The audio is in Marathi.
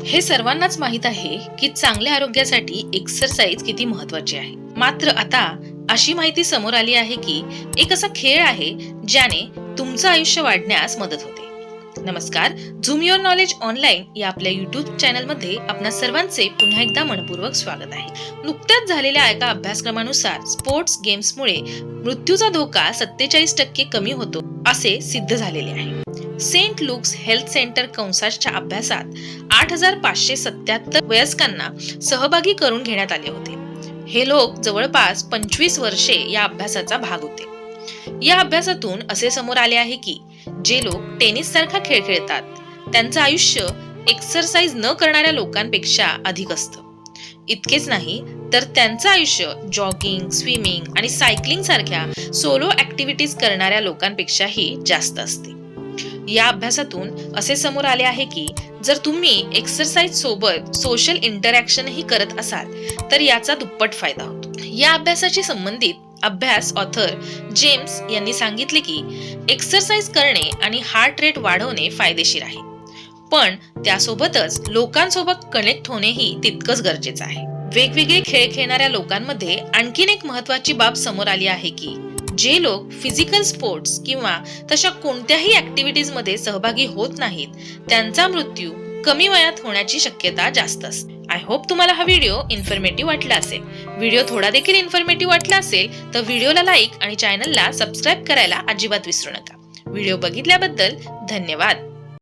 हे सर्वांनाच माहित आहे की चांगल्या आरोग्यासाठी एक्सरसाइज किती महत्वाची आहे. मात्र आता अशी माहिती समोर आली आहे की एक असा खेळ आहे ज्याने तुमचं आयुष्य वाढण्यास मदत होते. नमस्कार, झूम युअर नॉलेज ऑनलाईन या आपल्या युट्यूब चॅनलमध्ये आपणा सर्वांचे पुन्हा एकदा मनपूर्वक स्वागत आहे. नुकत्याच झालेल्या एका अभ्यासक्रमानुसार स्पोर्ट्स गेम्समुळे मृत्यूचा धोका 47% कमी होतो असे सिद्ध झालेले आहे. सेंट लुक्स हेल्थ सेंटर कंसाच्या अभ्यासात 8,577 वयस्कांना सहभागी करून घेण्यात आले होते. हे लोक जवळपास 25 वर्षे या अभ्यासाचा भाग होते. या अभ्यासातून असे समोर आले आहे की जे लोक टेनिस सारखा खेळ खेळतात त्यांचं आयुष्य एक्सरसाइज न करणाऱ्या लोकांपेक्षा अधिक असतं. इतकेच नाही तर त्यांचं आयुष्य जॉगिंग, स्विमिंग आणि सायकलिंग सारख्या सोलो ऍक्टिव्हिटीज करणाऱ्या लोकांपेक्षाही जास्त असते. या अभ्यासातून असे समोर आले आहे की जर तुम्ही एक्सरसाइज सोबत सोशल इंटरॅक्शनही करत असाल तर याचा दुप्पट फायदा होतो. या अभ्यासाशी संबंधित अभ्यास ऑथर जेम्स यांनी सांगितले की एक्सरसाइज करणे आणि हार्ट रेट वाढवणे फायदेशीर आहे, पण त्यासोबतच लोकांसोबत कनेक्ट होणेही तितकंच गरजेचं आहे. वेगवेगळे खेळ खेळणाऱ्या लोकांमध्ये आणखीन एक महत्वाची बाब समोर आली आहे की जे लोक फिजिकल स्पोर्ट्स किंवा तशा कोणत्याही ऍक्टिव्हिटीज मध्ये सहभागी होत नाहीत त्यांचा मृत्यू कमी वयात होण्याची शक्यता जास्त असते. आय होप तुम्हाला हा व्हिडिओ इन्फॉर्मेटिव्ह वाटला असेल. व्हिडिओ थोडा देखील इन्फॉर्मेटिव्ह वाटला असेल तर व्हिडिओला लाईक आणि चॅनलला सबस्क्राईब करायला अजिबात विसरू नका. व्हिडिओ बघितल्याबद्दल धन्यवाद.